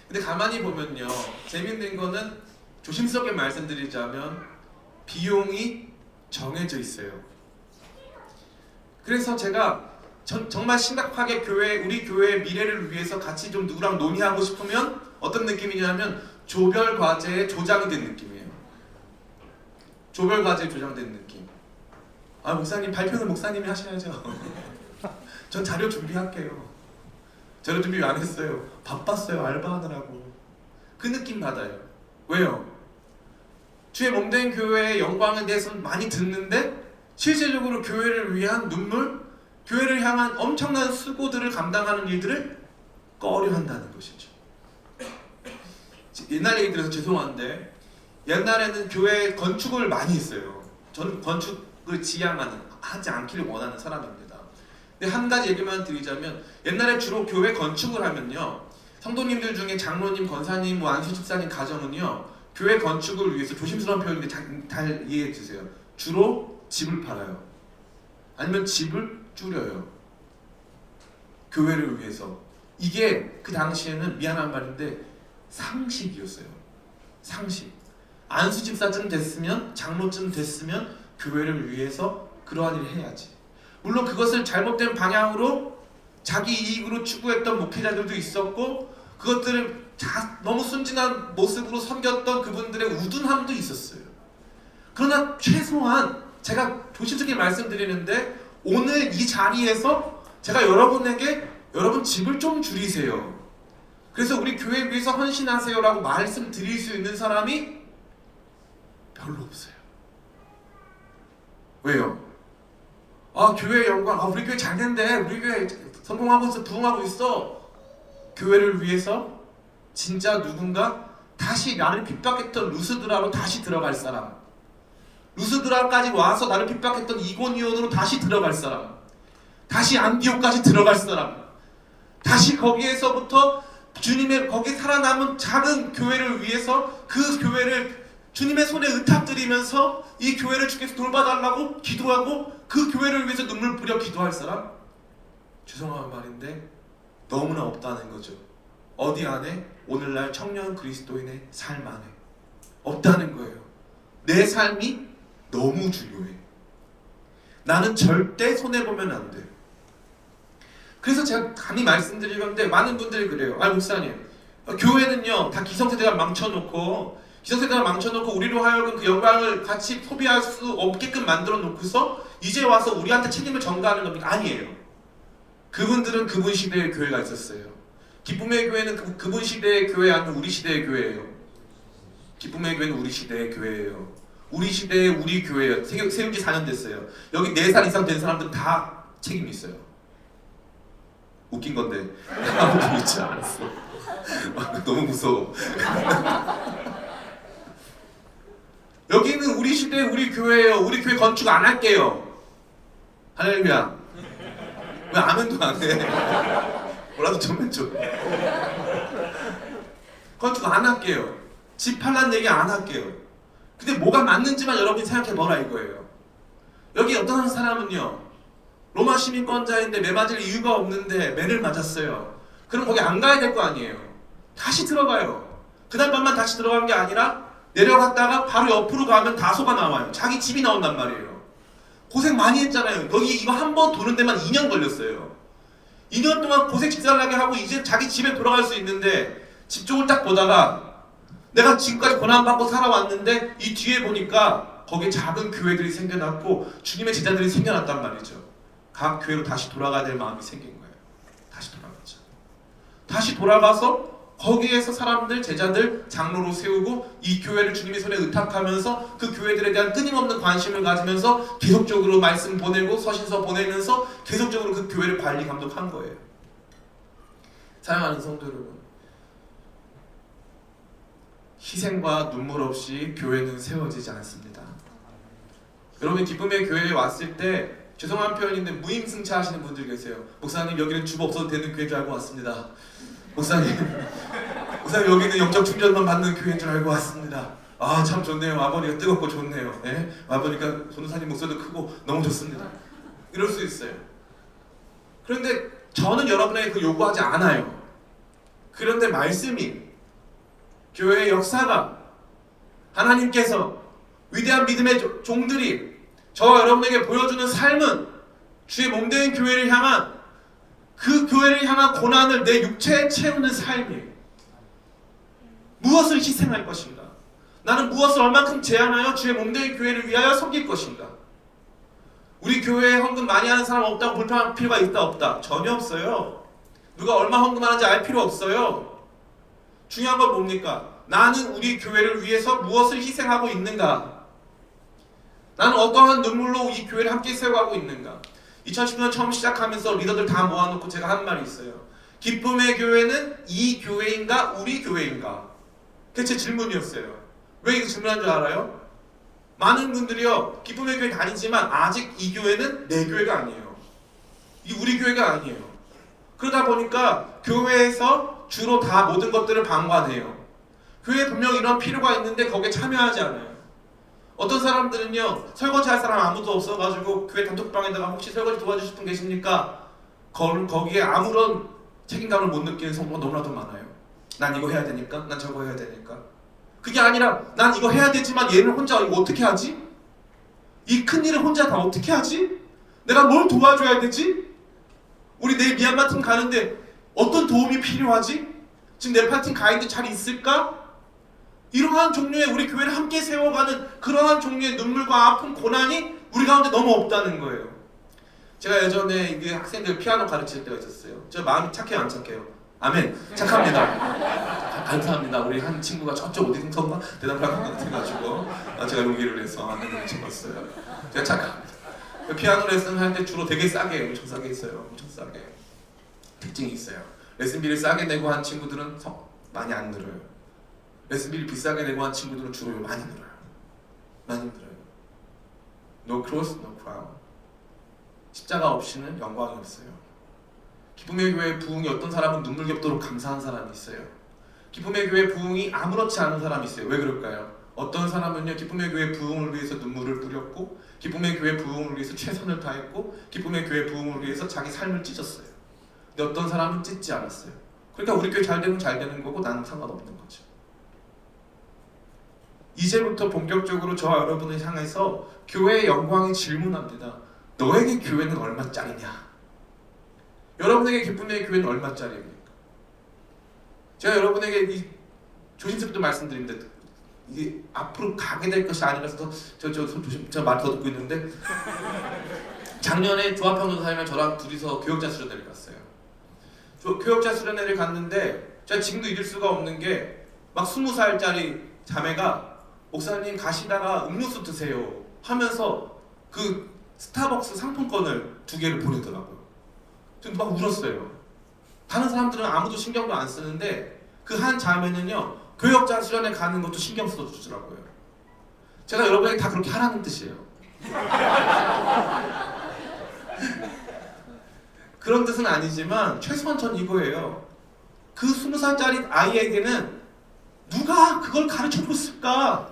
근데 가만히 보면요, 재밌는 거는 조심스럽게 말씀드리자면 비용이 정해져 있어요. 그래서 제가 정말 심각하게 우리 교회의 미래를 위해서 같이 좀 누구랑 논의하고 싶으면 어떤 느낌이냐면 조별 과제에 조장이 된 느낌이에요. 조별 과제에 조장된 느낌. 아, 목사님 발표는 목사님이 하셔야죠. 전 자료 준비할게요. 자료 준비 안 했어요. 바빴어요. 알바하느라고. 그 느낌 받아요. 왜요? 주의 몸된 교회의 영광에 대해서 많이 듣는데 실질적으로 교회를 위한 눈물, 교회를 향한 엄청난 수고들을 감당하는 일들을 꺼려한다는 것이죠. 옛날 얘기 들어서 죄송한데 옛날에는 교회 건축을 많이 했어요. 저는 건축을 하지 않기를 원하는 사람입니다. 근데 한 가지 얘기만 드리자면 옛날에 주로 교회 건축을 하면요, 성도님들 중에 장로님, 권사님, 안수 집사님 가정은요, 교회 건축을 위해서, 조심스러운 표현인데 잘 이해해 주세요, 주로 집을 팔아요. 아니면 집을 줄여요. 교회를 위해서. 이게 그 당시에는 미안한 말인데 상식이었어요. 상식. 안수 집사쯤 됐으면, 장로쯤 됐으면 교회를 위해서 그러한 일을 해야지. 물론 그것을 잘못된 방향으로 자기 이익으로 추구했던 목회자들도 있었고, 그것들을 너무 순진한 모습으로 섬겼던 그분들의 우둔함도 있었어요. 그러나 최소한 제가 조심스럽게 말씀드리는데 오늘 이 자리에서 제가 여러분에게 여러분 집을 좀 줄이세요. 그래서 우리 교회 위해서 헌신하세요라고 말씀드릴 수 있는 사람이 별로 없어요. 왜요? 아, 교회의 영광, 우리 교회 잘 된대, 우리 교회 성공하고 있어, 부흥하고 있어. 교회를 위해서 진짜 누군가 다시 나를 핍박했던 루스드라로 다시 들어갈 사람, 루스드라까지 와서 나를 핍박했던 이고니온으로 다시 들어갈 사람, 다시 안디옥까지 들어갈 사람, 다시 거기에서부터 주님의 거기 살아남은 작은 교회를 위해서 그 교회를 주님의 손에 의탁드리면서 이 교회를 주께서 돌봐달라고 기도하고 그 교회를 위해서 눈물 뿌려 기도할 사람, 죄송한 말인데 너무나 없다는 거죠. 어디 안에? 오늘날 청년 그리스도인의 삶 안에 없다는 거예요. 내 삶이 너무 중요해. 나는 절대 손해보면 안 돼. 그래서 제가 감히 말씀드리건데 많은 분들이 그래요. 목사님, 교회는요 다 기성세대가 망쳐놓고 우리로 하여금 그 영광을 같이 소비할 수 없게끔 만들어 놓고서 이제 와서 우리한테 책임을 전가하는 겁니까? 아니에요. 그분들은 그분 시대의 교회가 있었어요. 기쁨의 교회는 그분 시대의 교회 아니면 우리 시대의 교회예요. 기쁨의 교회는 우리 시대의 교회예요. 우리 시대의 우리 교회예요. 세운 지 4년 됐어요. 여기 4살 이상 된 사람들은 다 책임이 있어요. 웃긴 건데 아무도 믿지 않았어. 너무 무서워. 여기는 우리 시대 우리 교회예요. 우리 교회 건축 안 할게요. 할렐루야. 왜 아멘도 안 해? 뭐라도 좀 해줘. 건축 안 할게요. 집 팔란 얘기 안 할게요. 근데 뭐가 맞는지만 여러분이 생각해보라 이거예요. 여기 어떤 사람은요 로마 시민권자인데 매 맞을 이유가 없는데 매를 맞았어요. 그럼 거기 안 가야 될 거 아니에요. 다시 들어가요. 그날 밤만 다시 들어간 게 아니라 내려갔다가 바로 옆으로 가면 다소가 나와요. 자기 집이 나온단 말이에요. 고생 많이 했잖아요. 여기 이거 한 번 도는 데만 2년 걸렸어요. 2년 동안 고생 직살나게 하고 이제 자기 집에 돌아갈 수 있는데 집 쪽을 딱 보다가 내가 지금까지 고난받고 살아왔는데 이 뒤에 보니까 거기에 작은 교회들이 생겨났고 주님의 제자들이 생겨났단 말이죠. 각 교회로 다시 돌아가야 될 마음이 생긴 거예요. 다시 돌아갔죠. 다시 돌아가서 거기에서 사람들, 제자들, 장로로 세우고 이 교회를 주님의 손에 의탁하면서 그 교회들에 대한 끊임없는 관심을 가지면서 계속적으로 말씀 보내고 서신서 보내면서 계속적으로 그 교회를 관리 감독한 거예요. 사랑하는 성도 여러분, 희생과 눈물 없이 교회는 세워지지 않습니다. 여러분 목사님 교회에 왔을 때 죄송한 표현인데 무임승차 하시는 분들 계세요. 목사님 여기는 주보 없어도 되는 교회인 줄 알고 왔습니다. 목사님 여기는 영적 충전만 받는 교회인 줄 알고 왔습니다. 아 참 좋네요. 아버니가 뜨겁고 좋네요. 예? 와보니까 전도사님 목소리도 크고 너무 좋습니다. 이럴 수 있어요. 그런데 저는 여러분에게 그 요구하지 않아요. 그런데 말씀이 교회의 역사가 하나님께서 위대한 믿음의 종들이 저와 여러분에게 보여주는 삶은 주의 몸된 교회를 향한 그 교회를 향한 고난을 내 육체에 채우는 삶이에요. 무엇을 희생할 것인가? 나는 무엇을 얼만큼 제한하여 주의 몸된 교회를 위하여 섬길 것인가? 우리 교회에 헌금 많이 하는 사람 없다고 불평할 필요가 있다 없다? 전혀 없어요. 누가 얼마 헌금하는지 알 필요 없어요. 중요한 건 뭡니까? 나는 우리 교회를 위해서 무엇을 희생하고 있는가? 나는 어떠한 눈물로 이 교회를 함께 세워가고 있는가? 2010년 처음 시작하면서 리더들 다 모아놓고 제가 한 말이 있어요. 기쁨의 교회는 이 교회인가 우리 교회인가? 그게 제 질문이었어요. 왜 이거 질문한 줄 알아요? 많은 분들이요 기쁨의 교회 다니지만 아직 이 교회는 내 교회가 아니에요. 이 우리 교회가 아니에요. 그러다 보니까 교회에서 주로 다 모든 것들을 방관해요. 교회에 분명 이런 필요가 있는데 거기에 참여하지 않아요. 어떤 사람들은요 설거지 할 사람 아무도 없어가지고 교회 단톡방에다가 혹시 설거지 도와주실 분 계십니까? 거기에 아무런 책임감을 못 느끼는 성도가 너무나도 많아요. 난 이거 해야 되니까, 난 저거 해야 되니까. 그게 아니라 난 이거 해야 되지만 얘를 혼자 이거 어떻게 하지? 이 큰일을 혼자 다 어떻게 하지? 내가 뭘 도와줘야 되지? 우리 내일 미얀마 팀 가는데 어떤 도움이 필요하지? 지금 네팔 팀 가 있는데 잘 있을까? 이러한 종류의 우리 교회를 함께 세워가는 그러한 종류의 눈물과 아픔, 고난이 우리 가운데 너무 없다는 거예요. 제가 예전에 이게 학생들 피아노 가르칠 때가 있었어요. 저 마음이 착해요, 안 착해요? 아멘. 착합니다. 감사합니다. 우리 한 친구가 저쪽 어디선가 대답을 한 것 같아가지고 제가 용기를 내서 아멘을 찍었어요. 제가 착합니다. 피아노 레슨 할 때 주로 되게 싸게, 엄청 싸게 있어요. 엄청 싸게. 특징이 있어요. 레슨비를 싸게 내고 한 친구들은 많이 안 늘어요. 레슨비를 비싸게 내고 한 친구들은 주로 많이 늘어요. 많이 늘어요. No cross, no crown. 십자가 없이는 영광이 없어요. 기쁨의 교회 부흥이 어떤 사람은 눈물겹도록 감사한 사람이 있어요. 기쁨의 교회 부흥이 아무렇지 않은 사람이 있어요. 왜 그럴까요? 어떤 사람은요 기쁨의 교회 부흥을 위해서 눈물을 뿌렸고 기쁨의 교회 부흥을 위해서 최선을 다했고 기쁨의 교회 부흥을 위해서 자기 삶을 찢었어요. 근데 어떤 사람은 찢지 않았어요. 그러니까 우리 교회 잘 되면 잘 되는 거고 나는 상관없는 거죠. 이제부터 본격적으로 저와 여러분을 향해서 교회의 영광이 질문합니다. 너에게 교회는 얼마짜리냐? 여러분에게 기쁨의 교회는 얼마짜리입니까? 제가 여러분에게 조심스럽게 말씀드립니다. 이게 앞으로 가게 될 것이 아니라서 저 말 더 듣고 있는데 작년에 조합평론사님이랑 저랑 둘이서 교역자 수련회를 갔어요. 교역자 수련회를 갔는데 제가 지금도 잊을 수가 없는 게 막 20살짜리 자매가 목사님 가시다가 음료수 드세요 하면서 그 스타벅스 상품권을 2개를 보내더라고요. 저 막 울었어요. 다른 사람들은 아무도 신경도 안 쓰는데 그 한 자매는요 교역자 수련회 가는 것도 신경 써주더라고요. 제가 여러분에게 다 그렇게 하라는 뜻이에요. 그런 뜻은 아니지만 최소한 전 이거예요. 그 20살짜리 아이에게는 누가 그걸 가르쳐 줬을까?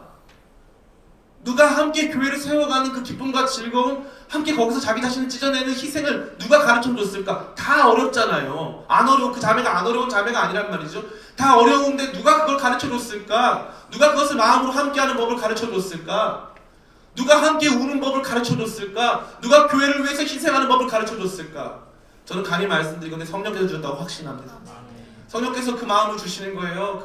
누가 함께 교회를 세워가는 그 기쁨과 즐거움, 함께 거기서 자기 자신을 찢어내는 희생을 누가 가르쳐 줬을까? 다 어렵잖아요. 그 자매가 안 어려운 자매가 아니란 말이죠. 다 어려운데 누가 그걸 가르쳐 줬을까? 누가 그것을 마음으로 함께하는 법을 가르쳐 줬을까? 누가 함께 우는 법을 가르쳐 줬을까? 누가 교회를 위해서 희생하는 법을 가르쳐 줬을까? 저는 감히 말씀드리건데 성령께서 주셨다고 확신합니다. 성령께서 그 마음을 주시는 거예요.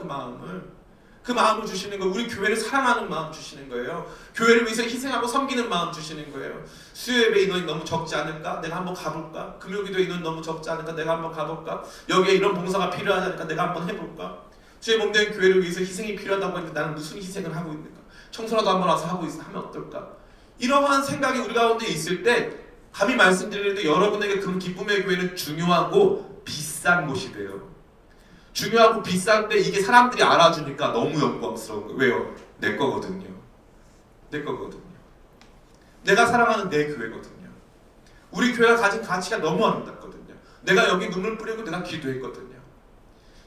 그 마음을 주시는 거예요. 우리 교회를 사랑하는 마음 주시는 거예요. 교회를 위해서 희생하고 섬기는 마음 주시는 거예요. 수요예배 인원이 너무 적지 않을까? 내가 한번 가볼까? 금요기도 인원이 너무 적지 않을까? 내가 한번 가볼까? 여기에 이런 봉사가 필요하지 않을까? 내가 한번 해볼까? 주의 몸된 교회를 위해서 희생이 필요하다고 했는데 나는 무슨 희생을 하고 있는가? 청소라도 한번 와서 하면 어떨까? 이러한 생각이 우리 가운데 있을 때 감히 말씀드리는데 여러분에게 그런 기쁨의 교회는 중요하고 비싼 곳이래요. 중요하고 비싼데 이게 사람들이 알아주니까 너무 영광스러운 거예요. 왜요? 내 거거든요. 내가 사랑하는 내 교회거든요. 우리 교회가 가진 가치가 너무 아름답거든요. 내가 여기 눈물 뿌리고 내가 기도했거든요.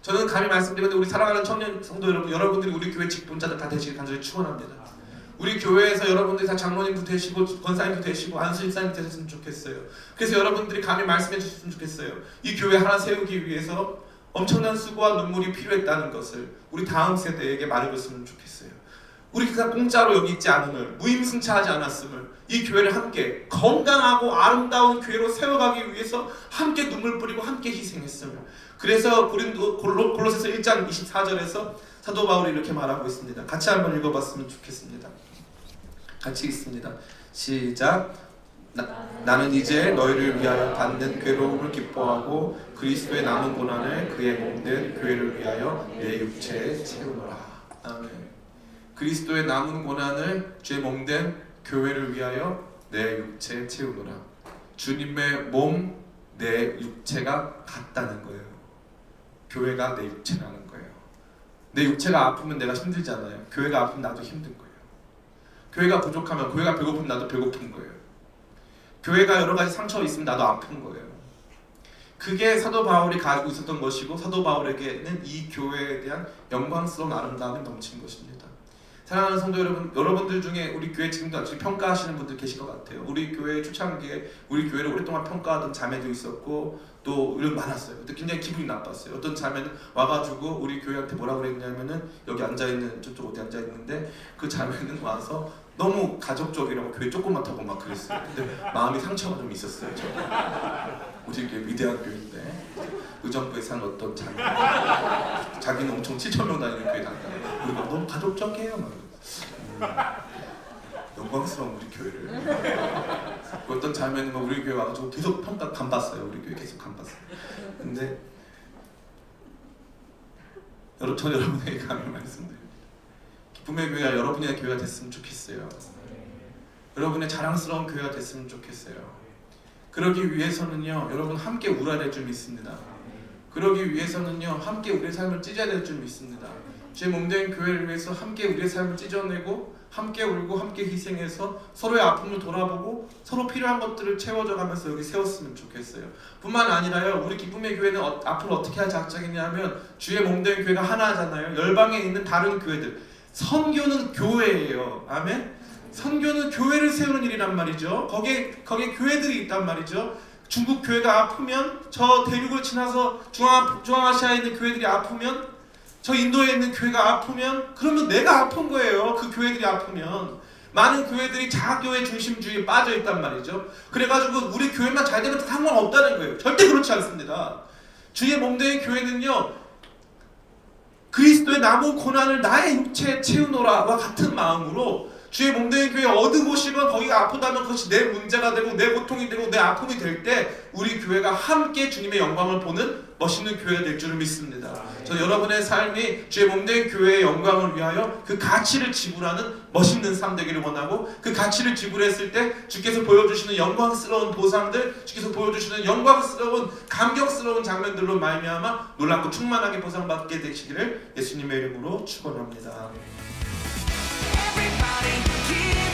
저는 감히 말씀드리는데 우리 사랑하는 청년 성도 여러분들이 우리 교회 직분자들 다 되시길 간절히 축원합니다. 우리 교회에서 여러분들이 다 장로님도 되시고 권사님도 되시고 안수집사님 되셨으면 좋겠어요. 그래서 여러분들이 감히 말씀해 주셨으면 좋겠어요. 이 교회 하나 세우기 위해서 엄청난 수고와 눈물이 필요했다는 것을 우리 다음 세대에게 말해줬으면 좋겠어요. 우리 그냥 공짜로 여기 있지 않음을, 무임승차하지 않았음을, 이 교회를 함께 건강하고 아름다운 교회로 세워가기 위해서 함께 눈물 뿌리고 함께 희생했음을. 그래서 골로새서 1장 24절에서 사도 바울이 이렇게 말하고 있습니다. 같이 한번 읽어봤으면 좋겠습니다. 같이 읽습니다. 시작. 나는 이제 너희를 위하여 받는 괴로움을 기뻐하고 그리스도의 남은 고난을 그의 몸된 교회를 위하여 내 육체에 채우노라. 아멘. 그리스도의 남은 고난을 주의 몸된 교회를 위하여 내 육체에 채우노라. 주님의 몸, 내 육체가 같다는 거예요. 교회가 내 육체라는 거예요. 내 육체가 아프면 내가 힘들잖아요. 교회가 아프면 나도 힘든 거예요. 교회가 부족하면, 교회가 배고프면 나도 배고픈 거예요. 교회가 여러 가지 상처가 있으면 나도 아픈 거예요. 그게 사도 바울이 가지고 있었던 것이고 사도 바울에게는 이 교회에 대한 영광스러운 아름다움이 넘친 것입니다. 사랑하는 성도 여러분, 여러분들 중에 우리 교회 지금도 아직 평가하시는 분들 계실 것 같아요. 우리 교회 초창기에 우리 교회를 오랫동안 평가하던 자매도 있었고 또 이런 많았어요. 그때 굉장히 기분이 나빴어요. 어떤 자매는 와가지고 우리 교회한테 뭐라고 그랬냐면은 여기 앉아있는 저쪽 어디 앉아있는데 그 자매는 와서 너무 가족적이라고 교회 조그맣다고 막 그랬어요. 근데 마음이 상처가 좀 있었어요. 우리 교회 위대한 교회인데 의정부에 사는 어떤 자매, 자기는 엄청 7,000명 다니는 교회 다닌다. 우리가 너무 가족적이에요. 막 영광스러운 우리 교회를. 어떤 자매는 막 우리 교회 와가지고 계속 평가 간봤어요. 우리 교회 계속 간봤어요. 근데 전 여러분에게 감히 말씀드립니다. 기쁨의 교회가 여러분의 교회가 됐으면 좋겠어요. 여러분의 자랑스러운 교회가 됐으면 좋겠어요. 그러기 위해서는요, 여러분 함께 울어야 될 줄 믿습니다. 그러기 위해서는요, 함께 우리의 삶을 찢어야 될 줄 믿습니다. 제 몸된 교회를 위해서 함께 우리의 삶을 찢어내고 함께 울고 함께 희생해서 서로의 아픔을 돌아보고 서로 필요한 것들을 채워져 가면서 여기 세웠으면 좋겠어요. 뿐만 아니라요, 우리 기쁨의 교회는 앞으로 어떻게 할 작정이냐면 주의 몸된 교회가 하나잖아요. 열방에 있는 다른 교회들, 선교는 교회예요. 아멘. 선교는 교회를 세우는 일이란 말이죠. 거기에 교회들이 있단 말이죠. 중국 교회가 아프면 저 대륙을 지나서 중앙아시아에 있는 교회들이 아프면 저 인도에 있는 교회가 아프면 그러면 내가 아픈 거예요. 그 교회들이 아프면. 많은 교회들이 자교회 중심주의에 빠져 있단 말이죠. 그래가지고 우리 교회만 잘 되면 상관없다는 거예요. 절대 그렇지 않습니다. 주의 몸된 교회는요, 그리스도의 남은 고난을 나의 육체에 채우노라와 같은 마음으로 주의 몸된 교회 얻어보시면 거기가 아프다면 그것이 내 문제가 되고 내 고통이 되고 내 아픔이 될 때 우리 교회가 함께 주님의 영광을 보는 멋있는 교회가 될 줄을 믿습니다. 저는 여러분의 삶이 주의 몸된 교회의 영광을 위하여 그 가치를 지불하는 멋있는 삶 되기를 원하고, 그 가치를 지불했을 때 주께서 보여주시는 영광스러운 보상들, 주께서 보여주시는 영광스러운 감격스러운 장면들로 말미암아 놀랍고 충만하게 보상받게 되시기를 예수님의 이름으로 축원합니다. Everybody,